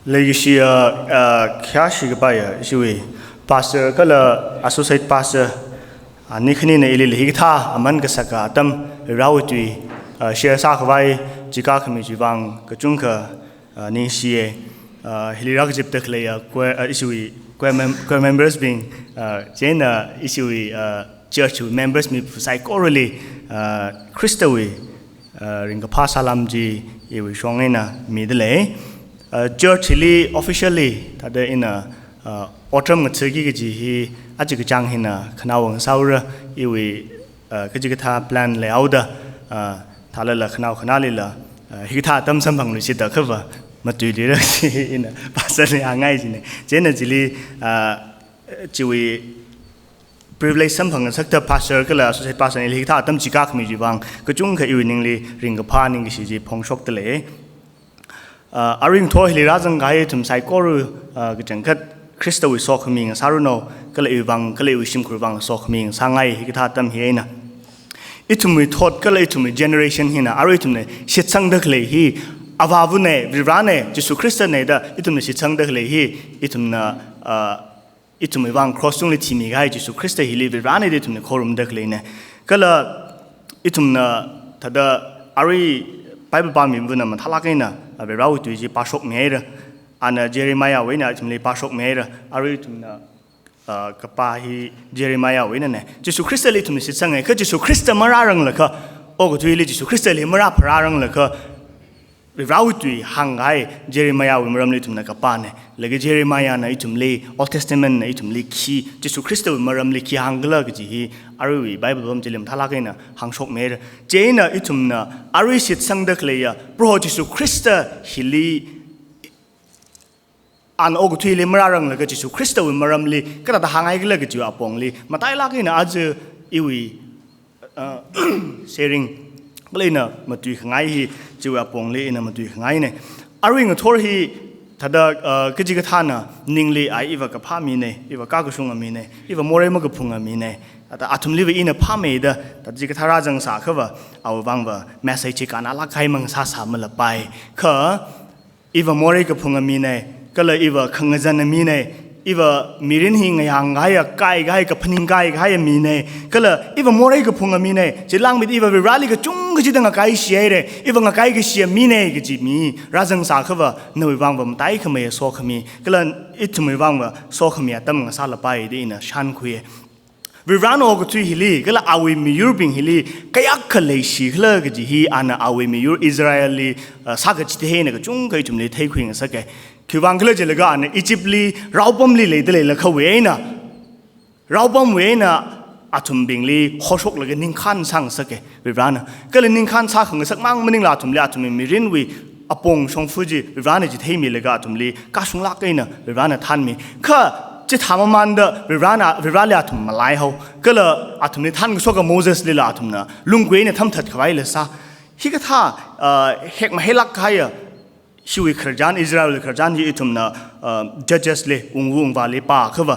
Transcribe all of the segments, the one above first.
legacy cash cái bài rồi pastor cái là associate pastor anh khinh này lấy cái tha aman cái saka tâm rau tùy share sa cái chỉ cả cái mình vang cái chung cái nên xie hili rắc dịp được lấy que members being trên issue church members mi psychology Christawi ring cái pasalam ji yêu song này na mi de church hili officially ta de in autumn ngật cái gì hi aji cái trang hi na khanawang saura yêu cái tha plan layout da tha la khanali la hi tha tam sam phang lu si da khwa mà tùy đi đó in pastor này hàng ngày gì này, trên là chỉ li chỉ privilege sắm phẳng sắc tập pastor cái là sẽ pastor này li thà tâm chỉ các mình chỉ vang cái chung cái yêu ninh li ring cái pha ninh cái gì phong sốc tới lẽ, ring thôi li ra rằng cái thùng sai có rồi cái chẳng khát Christo với sọc mình sao rồi nó cái là yêu vang cái là yêu sim của vang sọc mình sang ngày cái thà tâm hi na, ít thùng mình thốt cái là ít thùng mình generation hi na, thùng này sẽ sang được lẽ hi avavu ne virane Jesu Christ ne da itum ne sichang da le hi itum na itum wang crossung le timi ga Jesu Christ hi le virane de itum ne khorum da le ne kala itum na thada ari bible ba mi buna ma thala kai na be raw tu ji pasok me ra ana Jeremiah we na itum le pasok me ra ari itum na kapa hi Jeremiah we na ne Jesu Christ le itum ne sichang ai ka Jesu Christ ma ra rang la ka o ko tu le Jesu Christ le ma ra phra rang la ka rau tui hangai Jeremiah we maram le tum na kapane lege Jeremiah na itum le Old Testament na itum le ki Jesu Christ we maram le ki hangla gi hi arui Bible bom jelim thala kai na hangsok mer je na itum na arui sit sang dak le ya pro Jesu Christ hili an og tui le marang lege Jesu Christ we maram le ka ta hangai gi lege ju apong le matai la kai na aj iwi sharing cái này mà tùy ngay hi chỉ là bông lệ mà tùy ngay này, arwing thor hi thada cái gì cái thằng à ninh lệ ai iva cái pha mi này iva cá cái sung mi này iva more mà cái phung mi này, ta atum live in a pha mi đó, ta chỉ cái thằng ra rằng sao khờ ao vang và message chỉ cả nala khai mang sa mà là bài khờ iva more cái phung mi này cái là iva khang dân mi này iva mirin hi ngai hangai kai gai ka phaning gai gai mi ne kala iva morai ka phunga mi ne chilang mit iva rally ka chung ka chidanga kai sia re iva nga kai ka sia mi ne ka chi mi rajang sa khawa noi wang bam tai khame so khami kala itmui wang wa so khami atam nga sala pai de na shan khuye virano ko tui hili kala awi mi european hili kayak khale si khla ka ji hi ana awi mi israeli sa ka chi he na ka chung kai tumle thai khwing sa ke khi vang khla jela ga ne Egypt li raupam li le de le khawe na raupam we na athum bing li khosok le ning khan sang sa ke virana kala ning khan sa khang sak mang maning la thum le athum mi rin wi apong song fuji virana ji thei mi le ga thum li ka sung la kai na virana than mi kha chỉ tham man đó virali athum malai ho cái là athum ni than so ka Moses li la athum na lungwe ne tham that khwai le sa hi ka tha hek ma helak khaya shiwi kharjan Israel kharjan ji ithum na judges le ungwung wa le pa khawa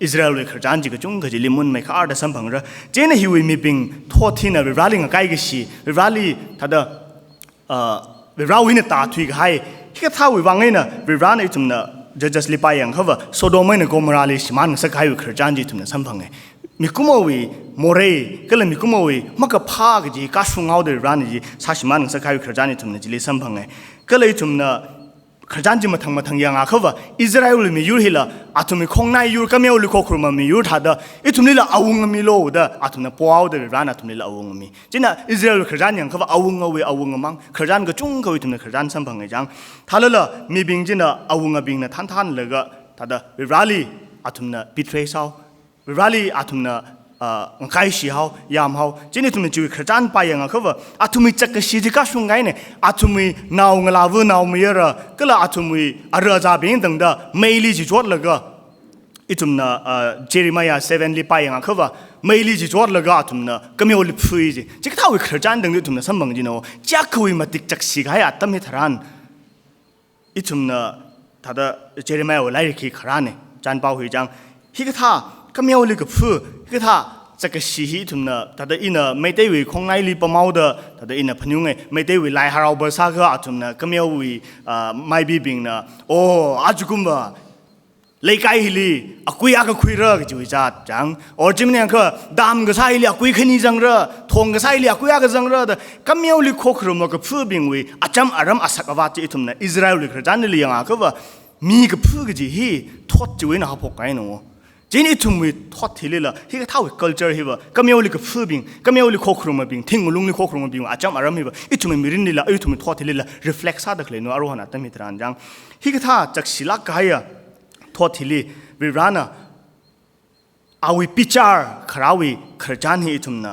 Israel le kharjan ji ka chung ga ji limun mai khar da sam phang ra je na hiwi mi ping thothi na virali nga kai ga si virali thada virawi ne ta thui ga hai hi ka tha wi wangai na virana ithum na judges li pa yang khawa Sodom ne Gomorrah li siman sa khai kharjan ji thum na sam phang mikumawi more kala mikumawi maka pha ga ji ka sungau de ran ji sa siman sa khai kharjan ji thum na ji li sam phang kala ithum na kharjan ji mathang yang a khawa Israel mi yur hila atumi khongnai yur kameu li khokruma mi yur thada ithum ni la awung mi lo da atuna poau de ran atum ni la awung mi jina Israel kharjan yang khawa awung we awung mang kharjan ga chung ga ithum na kharjan sam phang jang thalala mi bing jina awung bing na than le ga thada rally atum na betray sao rally atum na ngai si hao yam hao jini tum chu kharjan pa yang khawa atumi chak ka si ji ka sungai ne atumi naw ngala vu naw mi ra kala atumi ara ja bin dang da meili ji jot la ga itum na Jeremiah 7 li pa yang khawa meili ji jot la ga atum na kamyo li phui ji ji ka wi kharjan dang itum na sambang ji no cha khui ma tik chak si ga ya tam hi tharan itum na thada Jeremiah lai ki kharane chan pau hui jang hi ka tha kamyo li ka phu hi ka tha สักชีฮิทุนนะแต่เดอินะไม่ได้วิคงในลีปมาเดแต่เดอินะพนุงไงไม่ได้วิไลฮาราบซาก็อาทุนนะก็ไม่วิไม่บีบิงนะโอ้อาจุกุมบะเลยไกลฮิลีอากุยอาก็คุยเรื่องก็จะวิจารจังโอ้จิมเนี่ยก็ดามก็ใช่ลีอากุยแค่นี้จังเรื่องทงก็ใช่ลีอากุยอาก็จังเรื่องแต่ก็ไม่วิโคกรุมก็พูดบิงวิอาจำอารมณ์อาศักว่าที่ทุนนะอิสราเอลคือจันนี่เลี้ยงอาก็ว่ามีก็พูดก็จะฮีทอดจะวินะเขาพกไงหนูเจนี่ทุ่มวิทอดที่เลยล่ะที่ก็เท่ากับ culture ฮิวะก็ไม่เอาลิกฟื้นบิงก็ไม่เอาลิกโคกรุมมาบิงทิ้งลุงลิกโคกรุมมาบิงอาจารย์อารมณ์ฮิวะอีทุ่มมีรินนี่ล่ะอีทุ่มทอดที่เลยล่ะ reflex ซาดักเลยนูอารมณ์นั้นแต่มีตรานจังที่ก็ท่าจากศิลากายะทอดที่เลยวิรานะเอาวิพิจารคราวิขจานฮิอีทุ่มนะ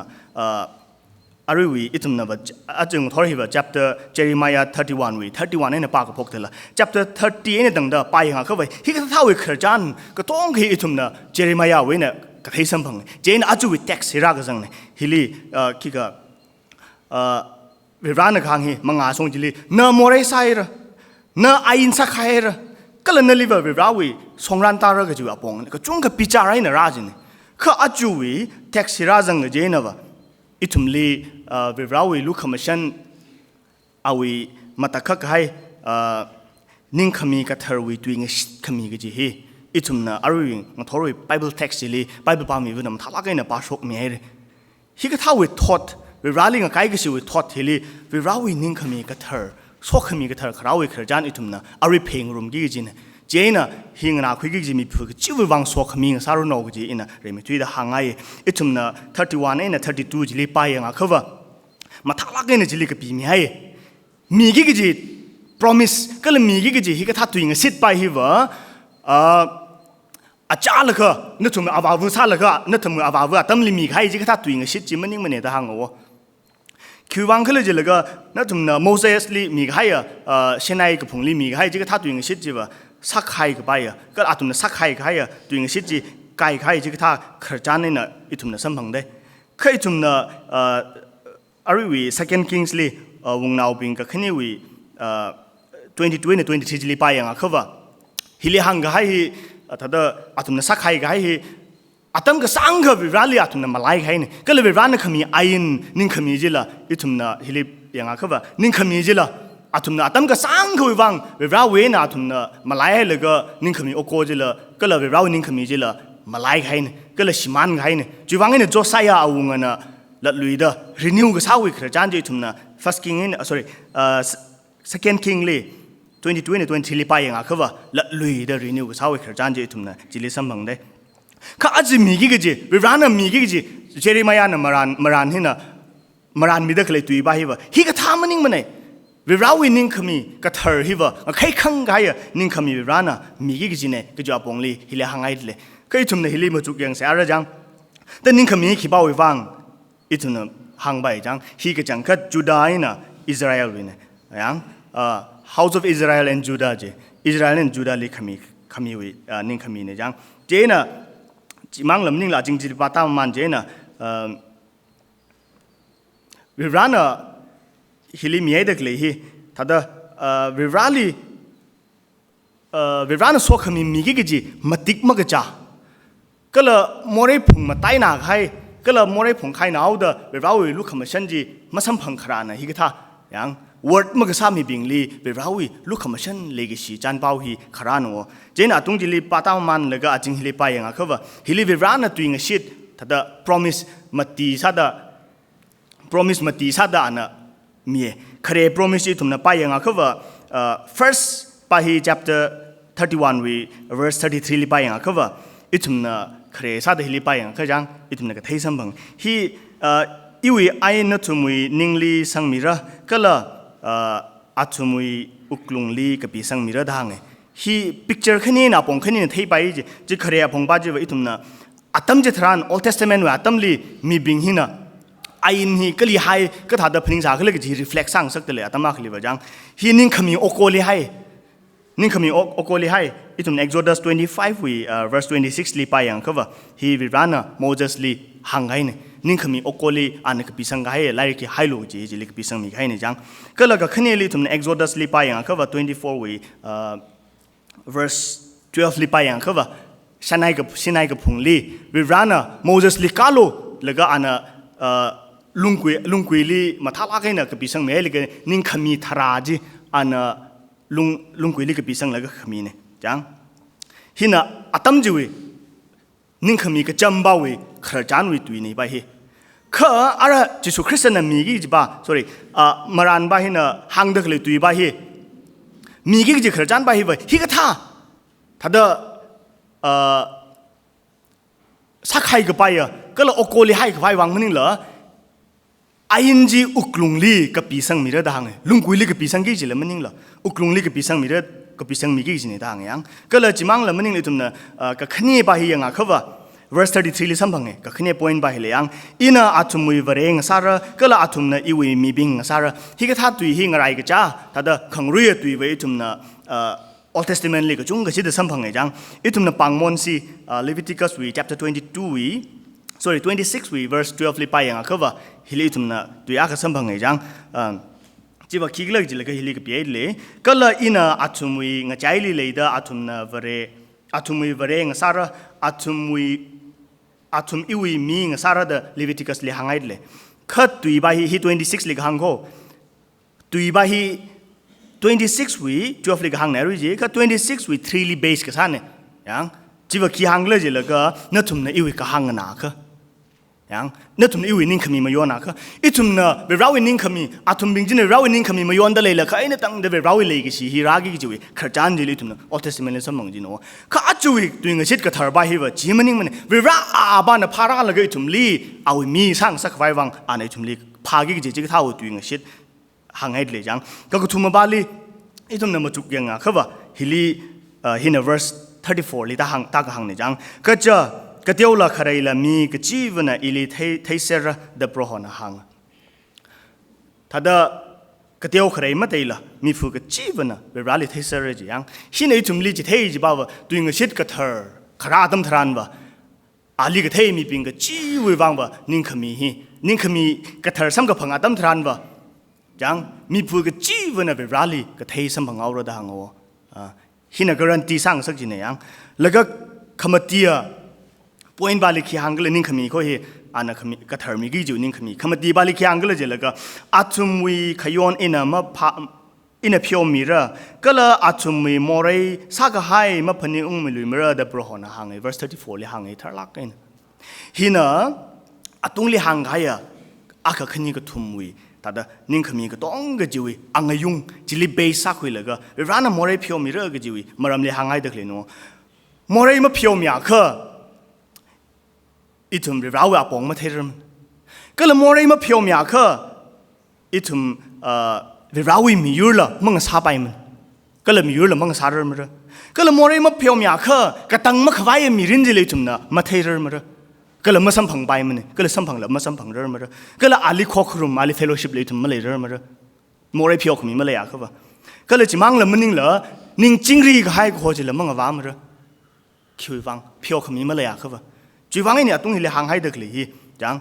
อาริวีอีทุ่มนะว่าอาจารย์ทอดฮิวะ chapter Jeremiah 31 วิ31เนี่ยปากกับพวกเธอละ chapter 30เนี่ยดังเดาไปหาเขาไว้ที่ก็เท่าวิขจานก็ต้องฮิอีทุ่มนะ Jeremiah เว้ยเนี่ยก็ให้สัมพังเจนอาจูวิ text ฮิรักจังเนี่ยฮิลีคิกะวิรานะข้างฮิมังอาส่งจิลีเนโมเรไซร์เนไออินสักไฮร์ก็เลยนั่นลิบวิราวิส่งรันตาร์ก็จูอาปงก็จุงกับพิจารณาในราจินก็อาจูวิ text ฮิรักจังเจนนะว่าอีทุ่มลีวิราวิลูกขมชันเอาวิมาตะคักให้นิ่งขมีกับเธอวิตัวเองขมีก็จีฮีอีทุ่มนะอาริงมันทอริ Bible text ลี Bible ปามีวินามทัลลักไงนะปาชกมีอะไรฮีก็ท่าวิทอดวิราลิงกับใครก็สิวิทอดฮีลีวิราวินิ่งขมีกับเธอชกขมีกับเธอคราววิขจานอีทุ่มนะอาริเพลงรุมกี่จีนะเจน่ะฮิงนาคุยกี่จีมีพูดจิวิวังสวขมีกับสารุนอกจีนะเรื่องมีทุยดาหางไงอีทุ่มนะ31เนี่ย32จีลีไปยังอ่ะเขาว่ามาทักลักเนี่ยจีลีกับปีมีให้มีกี่จี promise ก็เลยมีกี่จีฮิก็ทัดตัวเองสิทธิ์ไปฮิวะอาจารย์เลยก็นึกถึงอาวาวุธเลยก็นึกถึงอาวาวุธตั้มลิมีใครจีก็ทัดตัวเองสิทธิ์จีมันยิ่งมันเนี่ยตาหางวะคือวังก็เลยจีเลยก็นึกถึงโมเสสลิมีใครเช่นไอ้กับผงลิมีใครจีก็ทัดตัวเองสิทธิ์จีว่าสักใครก็ไปก็อาจจะสักใครก็ให้ตัวเองสิทธิ์จีไก่ใครจีก็ทัดขจานเนี่ยนะอีทุ่มเนี่ยสัมพังได้เคยทุ่มเนี่ยอาริวี second kings ลิวงนาวบิงก็ขึ้นนี่วี22เนี่ย23จีลีไปยังอ่ะเขาว่าฮิลิฮังก็ให้ถ้าเดอาตุนสักใครก็ให้อาตมก็สังก็วิราลีอาตุนมาไล่ให้เนี่ยก็เลยวิรานะขมีไอน์นิ่งขมีจิละอีตุนนะฮิลิยังอ่ะเขาว่านิ่งขมีจิละอาตุนอาตมก็สังก็วิวังวิราเวนะอาตุนมาไล่ให้เลยก็นิ่งขมีโอโกจิละก็เลยวิรานิ่งขมีจิละมาไล่ให้เนี่ยก็เลยชิมันให้เนี่ยจีวังเนี่ยโจไซยาเอาเงินนะละลุยเดอรีนิวก็สาวิขจานจีตุนนะ first king เนี่ย sorry second king เลย22เนี่ย20ลีไปยังอ่ะเขาว่าละลุยเดอรีนิวก็สาวิขจานจีตุนนะจิลิสัมบังได้ข้าอาจจะมีกี่จีวิรานะมีกี่จีเจเรมายานะมารานที่นะมารานมีเด็กเลยตุยบ้าฮิวะฮิก็ทำมันนิ่งมันเนี่ยวิราวินิ่งขมีก็เธอฮิวะใครขังไงอ่ะนิ่งขมีวิรานะมีกี่จีเนี่ยก็จะเอาปงลีฮิเลหังไงเลยก็อีทุ่มเนี่ยฮิเลมาจุกยังเสียอะไรจังแต่นิ่งขมีขี้เบาวิวังอีทุ่มเนี่ยหังไปจังฮิก็จังก็จูดาห์นะอิสราเอลเลยเนี่ยยังHouse of Israel and Judah เจอิสราเอลและจูดาห์เลยขมีวินิ่งขมีเนี่ยจังเจน่ะจิมังลำนิ่งละจริงๆปาตามมันเจน่ะวิรานะฮิลิมีไอ้เด็กเลยฮิถ้าเดวิรานะสวขมีกี่จีมาติกมากจ้าก็เลยมอเรพุงมาไต่หนักให้ก็เลยมอเรพุงใครหนาวเดวิราวิลูกขมันฉันจีมาสัมพังครานะฮิกท่าอย่างword มากสามีบิงลีวิราวิลูกขมันฉันเลกิชีจันเป้าฮิครานัวเจน่ะตรงจิลีปาตามมันเลยก็อาจจะฮิลิไปยังอ่ะเขาว่าฮิลิวิรานะตัวเองชิดถ้าเด promise มาตีซาดา promise มาตีซาดานะมีใคร promise ที่ทุ่มนะไปยังอ่ะเขาว่า first ไปฮี chapter 31 we verse 33ลีไปยังอ่ะเขาว่าอีทุ่มนะใครซาดาฮิลิไปยังเขาจังอีทุ่มนะก็เทสัมบังฮีอีวีไอนะทุ่มวีนิ่งลีสังมิระก็ละอาทุ่มวีอุกลุงลีกับปีสังมิระดังไงฮี picture แค่นี้นะปงแค่นี้นะเทไปจะใครปงบ้าจะว่าอีทุ่มนะอาตมจะทราน Old Testament ว่าอาตมลีมีบิงฮีนะไอ้นี่ก็ลีไฮก็ถ้าเดินพนิงสาก็เลยก็จะ reflect สั่งสักแต่เลยอาตมาคือเลยว่าจังฮีนิ่งขมีโอโกลีไฮนิ่งขมีโอโกลีไฮอีทุ่ม Exodus 25 we verse 26ลีไปยังเขาว่าฮีวิรานะโมเสสลีหังไงเนี่ยนิ่งขมีโอโกลีอันนี้ก็ปีสังไงไล่ก็ไฮโลจีจีลีก็ปีสังมีไงเนี่ยจังก็แล้วก็ขึ้นนี่ลีทุ่ม Exodus ลีไปยังเขาว่า24 we verse 12ลีไปยังเขาว่าฉันให้กับพุงลีวิรานะโมเสสลีกาโล แล้วก็อันน่ะลุงกุยลีมาทักอะไรน่ะกับปีสังเมย์เลยก็นิ่งขมีทราจีอันน่ะลุงกุยลีกับปีสังแล้วก็ขมีเนี่ยจังฮิน่ะอัตมจีวีนิ่งขมีก็จำบ่าวขรจานวิตุยนี่ไปเฮข้าอะไรจิสุคริสต์น่ะมีกี่จีบ้า sorry มารันไปเฮน่ะหังเด็กเลยตุยไปเฮมีกี่จีขรจานไปเฮไปฮิก็ท่าถ้าเด้สักใครก็ไปก็เราโอโกลีให้ก็ไปวางมันนี่เหรอไอ้ยินจีอุกลุงลีกับปีสังมีเรื่องดังไงลุงกุยลีกับปีสังกี่จีเลยมันนี่เหรออุกลุงลีกับปีสังมีเรื่องกับปีสังมีกี่จีเนี่ยดังยังก็เลยจิมังเลยมันนี่เลยทุกเนี่ยก็ขณีไปยังอ่ะเขาว่า verse 33เลยสัมพังไงก็ขณี point ไปเลยยังอินะอาทุมวิวเรงสาระก็เลยอาทุมเนี่ยอีวีมีบิงสาระที่ก็ท่าตุยหิงอะไรก็จ้าถ้าเด้อขังรุ่ยตุยไว้ทุมเนี่ยOld Testament เลยก็จุงก็ชิดสัมพังไงจังอีทุมเนี่ยปังมอนซีLeviticus วี chapter 22วีsorry 26 วี verse 12เลยไปยังอ่ะเขาว่าฮิลิทุมเนี่ยตุยอาก็สัมพังไงจังจีว่าคิดเลยจีเลยก็ฮิลิก็เปียเลยก็เลยอินะอาทุมวีงาใจเลยเด้ออาทุมเนี่ยอาทุมวีเรงสาระอาทุมอีวีมีงสาระเด้อ Leviticus เลยหางไงเลยขัดตุยไปฮิ26เลยก็หางโคตุยไปฮิ26 วี12เลยก็หางไหนรู้จีก็26 วี3เลยเบสก็สั่นเนี่ยยังจีว่าขี้หางเลยจีเลยก็นั่นทุมเนี่ยอีวีก็หางกันนักยังนั่นทุมเนี่ยอีวีนิ่งขมีมาย้อนนักอีทุมเนี่ยเวลาวินิ่งขมีอาทุมบิงจีเนี่ยเราวินิ่งขมีมาย้อนได้เลยละก็ไอ้เนี่ยตั้งเดี๋ยวเวลาวิเลยก็สิฮิรากิจีวีขจานจีเลยทุมเนี่ย Old Testament เลยสมองจีโน่ก็อาจูวีตัวเงี้ยชิดก็ทาร์บายฮิวจีมันนิ่งมันเวลาบ้านเนี่ยพาราละก็อีทุมลีเอามีสร้างสักไว้วางอันนี้ทุมลีพากิจีก็เท่าตัวเงี้ยชิดหางไงเลยจังก็ทุมมาบาลีอีทุมเนี่ยมาจุกยังอ่ะเขาว่าฮิลีฮินเวอร์ส34เลยตาหางเนี่ยจังก็จะก็เดียวละใครละมีก็จีบนะอิลีเทเซระเดบรอนะหางถ้าเดก็เดียวใครไม่ได้ละมีฟูก็จีบนะเวลาลิเทเซระจียังฮินไอจุมลีจีเทจีบ่าวตัวเงี้ยชิดก็เธอขราดมทรานบ่อาลีก็เทมีปิงก็จีบวางบ่นิ่งขมีก็เธอซ้ำก็พังอาดมทรานบ่ยังมีผู้ก็จีบนะเวลาลีก็เทสัมพังเอาระดังเอาฮินการันตีสร้างสักจีเนี่ยยังแล้วก็ขมตีปอยน์บาลิขี้หังก็เลยนิ่งขมีเขาเฮอันนั้นขมีก็เธอมีกี่จูนิ่งขมีขมตีบาลิขี้หังก็เลยเจแล้วก็อาทุมวีขยอนอินะมาพาอินะพิโอมีระก็เลยอาทุมวีมอร์สักให้มาพันมีลุยมีระเดบรอนะหังไอ้ verse 34เลยหังไอ้ทารักเองฮินะอาตุงเลยหังไงอาก็ขณีก็ทุมวีแต่เดนิ่งขมีก็ต้องก็จีวีอังยุงจิลิเบย์สักคุยเลยก็ร้านน่ะมอร์พิโอมีระก็จีวีมารำเลยหังไงเด็กเลยนู้มอร์มาพิโอมีอ่ะคืออีทุมเราว่าปองมาเทรมก็เลยมอร์มาพิโอมีอ่ะคืออีทุมเราวิมีอยู่ละมึงสาไปมันก็เลยมีอยู่ละมึงสาเริ่มเลยก็เลยมอร์มาพิโอมีอ่ะคือกระตังมาขวายมีรินจิเลยทุมนะมาเทรมเลยก็เลยมาสัมผัสไปมันก็เลยสัมผัสแล้วมาสัมผัสเริ่มเลยก็เลยอาลีคอครุมอาลีเฟโลชิพเลยทุมมาเลยเริ่มเลยมอร์พิโอขมีมาเลยอ่ะคือว่าก็เลยจิมังเลยมันนิ่งเหรอนิ่งจริงรีก็ให้กูจะเลยมึงว่ามันเลยคิวฟังพิโอขมีมาเลยอ่ะคือว่าจีวังเนี่ยตุ้งหิเลหังให้เด็กเลยจัง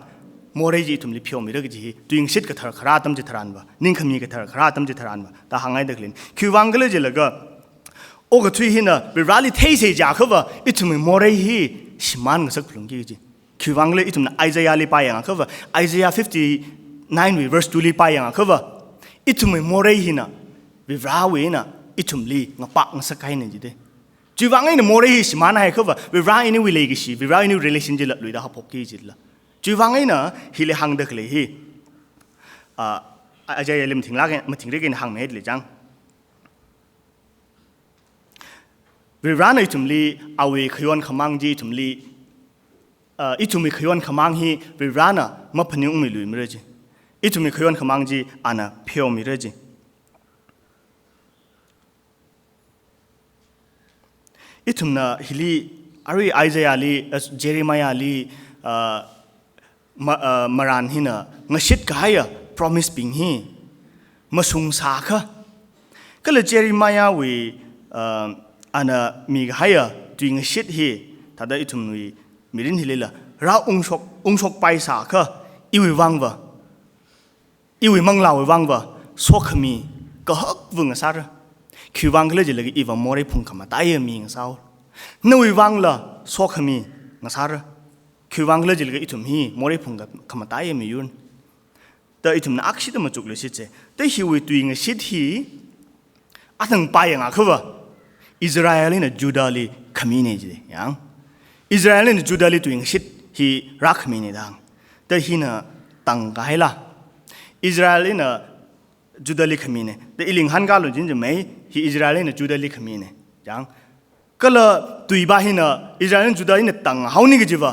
มอร์จีทุ่มลิพิโอมีเรื่องจีตุ้งชิดก็เธอคราตั้มจิตรานวะนิ่งขมีก็เธอคราตั้มจิตรานวะแต่หังให้เด็กเลยคิววังก็เลยจีเลยก็โอ้ก็ทุยหินะเวลาลิเทเสียจากเขาว่าอีทุ่มมอร์จีชิมันก็สักพลุงกี่จีคิววังเลยอีทุ่มไอเซียลิไปยังเขาว่าไอเซีย59 verse 2ลิไปยังเขาว่าอีทุ่มมอร์จีนะเวลาเวนะอีทุ่มลีงปักงสักใครเนี่ยจีเดจีวังเนี่ยมอร์ฮีสิมานะให้เขาว่าเวลาอินี่วิเลกิชีเวลาอินี่ relation จิละลุยดาฮับพกกี้จิละจีวังเนี่ยฮิเลหังเด็กเลยฮีอาจจะยังลืมถึงละกันมาถึงเรื่องหังเมดเลยจังเวลาในทุ่มลีเอาไว้ขย้อนขมังจีทุ่มลีอีทุ่มมีขย้อนขมังฮีเวลาน่ะมาพนิงไม่ลุยไม่ได้จีอีทุ่มมีขย้อนขมังจีอันน่ะเพียวไม่ได้จีอีทุมน่ะฮิลีอารีไอเซียลีเจเรมายาลีมารันฮิน่ะงชิดกายอ่ะ promise ปิงฮีมาสุงสาค่ะก็เลยเจเรมายาวีอันน่ะมีกายอ่ะตัวงชิดฮีถ้าได้อีทุมวีมีรินฮิลีละเราองศกไปสาค่ะอีวิวังวะอีวิมังลาวิวังวะสวกมีก็ฮักวงสาระคิววังก็เลยจะเลยอีวันมอร์พุ่งขมาตายมีงสาวนู่นวังละสวกมีงสาระ คือวังเลยจิลก็อิทุมฮีมอริพงกับขมาตายมียุนแต่อิทุมนักชิดมาจุกเลยชิดเจแต่ฮิวตัวเองชิดฮีอันนั้นไปยังไงคือว่าอิสราเอลเนี่ยจูดาลีขมินีจียังอิสราเอลเนี่ยจูดาลีตัวเองชิดฮีรักขมินีดังแต่ฮีน่ะตั้งกันให้ละอิสราเอลเนี่ยจูดาลีขมินีแต่อีลิงฮันกาลุนจินจะไม่ฮีอิสราเอลเนี่ยจูดาลีขมินียังก็เลยตัวบ้าฮีน่ะอิสราเอลจูดาลีเนี่ยตั้งเขานี่ก็จีว่า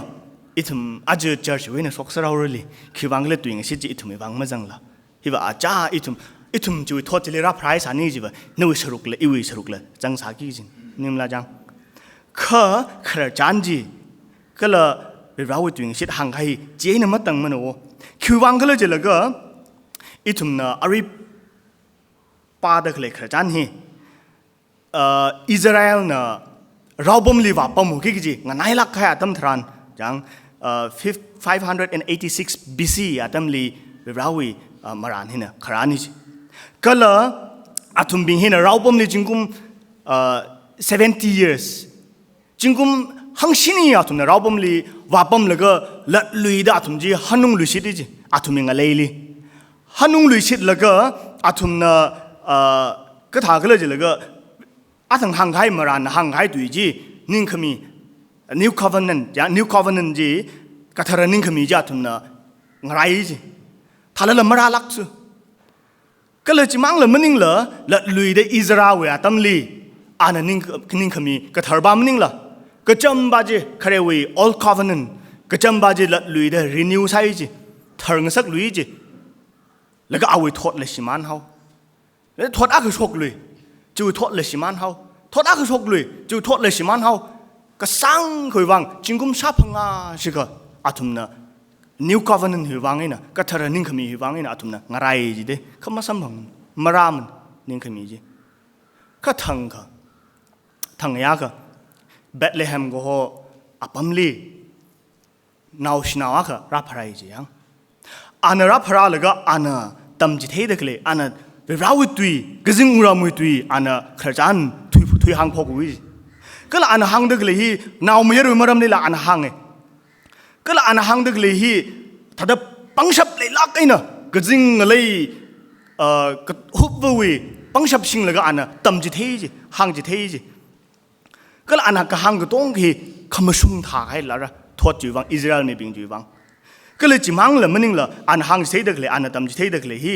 อิทุมอาจจะเจอชีวิตเนี่ยสกสราวเลยคือวังเลยตัวเองชิดจีอิทุมไม่วังมาจังละฮีว่าอาจจะอิทุมจะวิทอดจะเลยรับไพรส์อันนี้จีว่านู่นสรุปเลยอีวิสรุปเลยจังสากิจินนี่มันละจังข้าขระจันจีก็เลยเราตัวเองชิดห่างไกลเจนมาตั้งมันโอ้คือวังก็เลยจะเลยก็อิทุมน่ะอาริปาดก็เลยขระจันฮีอิสราเอลน่ะเราบ่มลีว่าปั๊มกี่จีงั้นนายลักแค่ตั้มทรานจัง586 BC ตั้มลีเรามารานฮีน่ะขรานี่ก็เลยอาทุมบิงฮีน่ะเราบ่มลีจิงกุม70 years จิงกุมหังชินีอาทุมน่ะเราบ่มลีว่าปั๊มแล้วก็ละลุยดาอาทุมจีฮันนุ่งลุยชิดจีอาทุมยังไงเลยฮันนุ่งลุยชิดแล้วก็อาทุมน่ะก็ถาก็เลยจีแล้วก็อาทั้งห่างไกลมารานห่างไกลตุยจีนิ่งขมี New Covenant จ้ะ New Covenant จีก็ทาร์นิ่งขมีจ้าทุนน่ะไงจีท่าละมาราลักซ์ก็เลยจิมังเลยมันนิ่งเหรอละลุยได้อิสราเอลตั้มลีอันนั้นนิ่งขมีก็ทาร์บ้ามันนิ่งเหรอก็จำบาจีคาร์เวย์ Old Covenant ก็จำบาจีละลุยได้ Renew ใช่จีทาร์งสักลุยจีแล้วก็เอาไว้ทอดเลยสิมันเขาแล้วทอดอะไรชกเลยจู่ทอดเลยสิมันเขาทอดอะไรชกเลยจู่ทอดเลยสิมันเขาก็สังคุยวังจิงกุมชาพังอาสิก็อาทุมน่ะ New Covenant หิวังไงน่ะก็ทาร์นิ่งขมีหิวังไงน่ะอาทุมน่ะงารายจีเด้เขามาสัมพังมารามันนิ่งขมีจีก็ทั้งยาก็เบธเลเฮมก็ฮออาปัมลีนาวชนาวก็รับพระจียังอันรับพระแล้วก็อันตั้มจิตให้เด็กเลยอันเราตุยกึ่งอุรามุตุยอันขจันทุยหางพกวิก็ละอันหางเด็กเลยฮีนาวไม่รู้มาดำนี่ละอันหางไงก็ละอันหางเด็กเลยฮีถ้าเดปังชับเลยลักไอ้น่ะกึ่งเลยก็ฮุบวิปังชับชิงเลยก็อันตั้มจิตให้จีหางจิตให้จีก็ละอันก็หางก็ต้องฮีขมสุ่มถ่ายแล้วละทอดจีวังอิสราเอลไม่เป็นจีวังก็เลยจิมังเลยมันนิ่งละอันหางจิตให้เด็กเลยอันตั้มจิตให้เด็กเลยฮี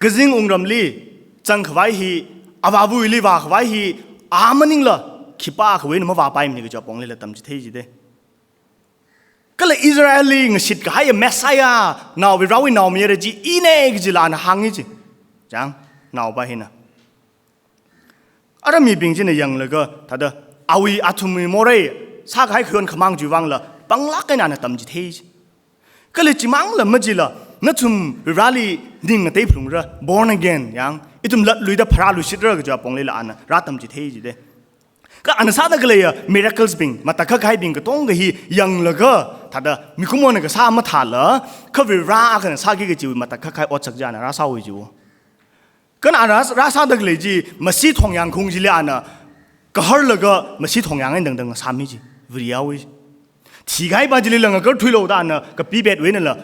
กึ่งองค์รำลีจังขวายฮีอาวาวุยลีว่าขวายฮีอามันนิ่งละขี้ป้าขวายนมาว่าไปมันก็จะปองเลยละตั้มจิตให้จีเด้ก็เลยอิสราเอลีงสิทธิ์ก็ให้เมสไซอาหนาวไปเราหนาวมีอะไรจีอีเนกจีลานหางจีจังหนาวไปเห็นนะอะไรมีบิงจีเนี่ยยังเลยก็ถ้าเด้อเอาอีอาทุมีโมเร่สักให้คืนขมังจีวังละบังลักกันนะตั้มจิตให้ก็เลยจิมังละมันจีละนั่นทุ่มเราลีดิ่งกันเตยพรุ่งระ born again ยังอีทุ่มละลุยได้พระลุยชิดระก็จะปองเลยละอันนะรัตตั้มจิตให้จีเด้ก็อันนั้นซาตะก็เลยmiracles บิงมาตะข้าใครบิงก็ต้องก็ฮียังเลยก็ถ้าเด้อมีคุ้มวันก็ซามาถ่านละเขาวิรากันซากี่ก็จีมาตะข้าใครอดสักจานนะราซาวิจูก็อันนั้นราซาตะก็เลยจีมาซีทองยังคงจีเลยอันนะก็ฮาร์เลยก็มาซีทองยังไอ้ดังๆสามีจีวิริยาวิที่ใครบ้านจีเลยละก็ทุยโลดอันนะก็ปีเบ็ดไว้นั่นละ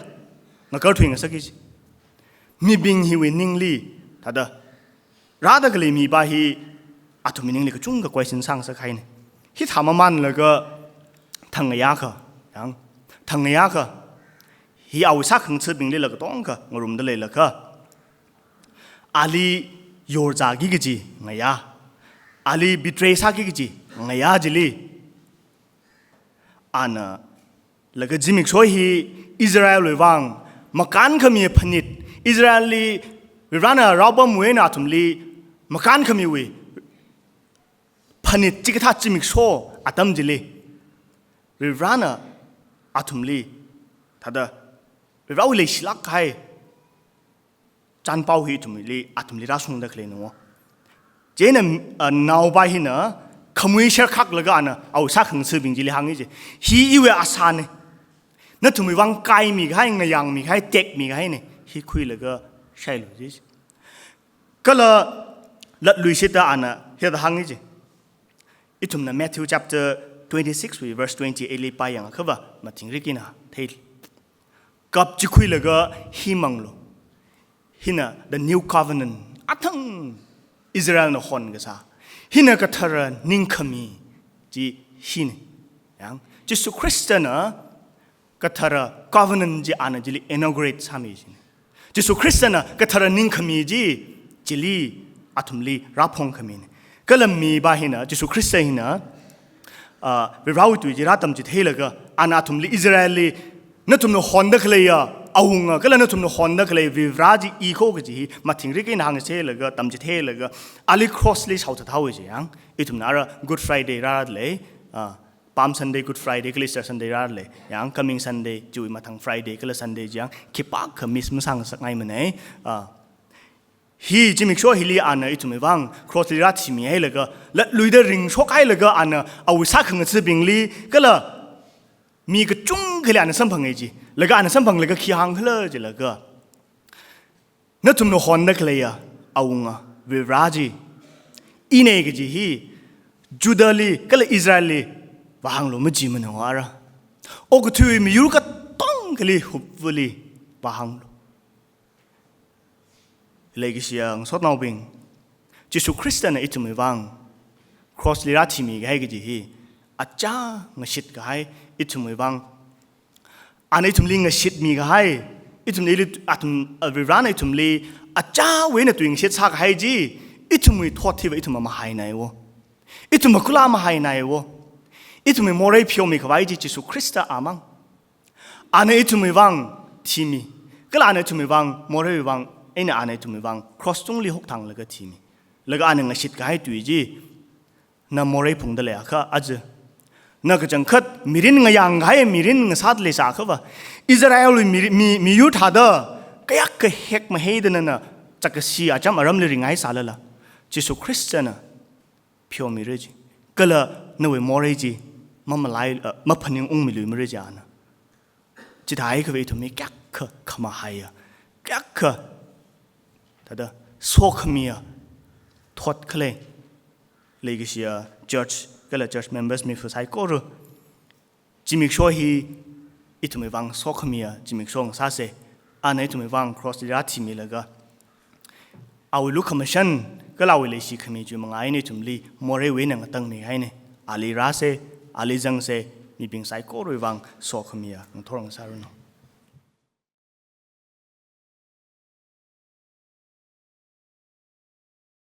ก็ทุยกันสักกี่มีบิงฮีวินิ่งลีถ้าเด้อราตะก็เลยมีบาฮีอาทุมินิ่งเลยก็จุ่งกับ怪身上สักใครเนี่ยที่ทำมันเลยก็ทั้งยาค่ะยังทั้งยาค่ะที่เอาสักขังซื้อบิงเลยก็ต้องก็งรุมได้เลยก็อาลีโยร์จากกี่จีไงยาอาลีบิทเรย์สักกี่จีไงยาจิลีอันแล้วก็จิมิกช่วยฮีอิสราเอลเลยวังมาการขมีพนิดอิสราเอลีวิรานะเราบ่มวยนะทุมลีมาการขมีวิพนิดจิกทัดจิมิกโชอาตัมจิลีวิรานะอาทุมลีถ้าเด้อวิราเลยสิลักใครจันเป้าฮีทุมลีอาทุมลีราสุนเด็กเลยนัวเจนนาวไปหินะขโมยเชือกคักแล้วก็อันน่ะเอาสักหึงซื้อบิงจิลีหางนี่จีฮีอีเวอาซานเนี่ยนั่นถึงมีวังไกมีใครในยังมีใครเจ็กมีใครเนี่ยฮีคุยแล้วก็ใช่หรือจีก็เลยละลุยชิดอันน่ะเฮดหางนี่จีอีทุ่มน่ะ Matthew chapter 26 we verse 28 li pa yang khawa mathing rikina thei kap chi khui laga hi manglo hina the new covenant athang Israel no hon ga sa hina ka thara ningkhami ji hin yang Jesus Christana ka thara covenant ji ana ji inaugurate sami ji Jesus Christana ka thara ningkhami ji jili athumli raphong khami kalam mi ba hina Jesus Christ hina we raut ji ratam ji thelaga ana athumli Israeli natum no hon da khleya awunga kala natum no hon da khle we raji e kho ga ji mathing ri ke nang se laga tam ji thelaga ali cross li sau thaw ji yang itum na good friday ra le Palm Sunday, Good Friday, Easter Sunday rarely. Yang coming Sunday, Jew matang Friday, Kala Sunday jang. Kipak kemis musang sakngai mana? He Jimmy Shaw hili ana itu mewang cross lirat simi helaga. Let luider ring shokai laga ana awisak ngetsi bingli kala mi kecung kali ana sampang eji. Laga ana sampang laga kihang kala je laga. Natum no honda kalaya awunga viraji. Ine keji hi Judali kala Israeli. Bahang lo maji mana wara. Oku tu mi yuruka tong kali hopefully bahang lo. Lagi siang sot nau bing. Jesus Christian itu mi wang cross lirati mi gai gaji hi. Aja ngasit gai itu mi wang. Ana itu mi ngasit mi gai. Itu mi atum virana itu mi aja wena tu ngasit sak gai ji. Itu mi thot tiba itu ma mahai nai wo. Itu ma kula mahai nai wo. Itu mi morai pio mi kawai ji Jesus Christa amang. Ana itu mi wang timi. Kala ana itu mi wang morai wang. Ina ana itu mi wang cross tung li hok tang laga timi. Laga ana ngasit kai tu ji. Na morai pung dale aka aja. Na kejangkat mirin ngayang gai mirin ngasat le sa kawa. Israel mi yut hada kayak ke hek mahai dana na cakasi ajam aram le ringai salala. Jesus Christa na pio mi reji. Kala na we morai ji. Mamalai mapaning milu merejana. Jidai ke itu mi kyak kamahaya. Kyak tada sokmia thot kle. Legacia church kala church members mi fusai koru. Jimik shohi itu mi wang sokmia jimik shong sase. Ana itu mi wang cross lirati mi laga. Awi lu commission kala awi lesi kami ju mangai ni tumli more we nang tang mi haine. Ali rase Ali jang se mi bing sai ko roi wang so khmia ng thorang sa ro no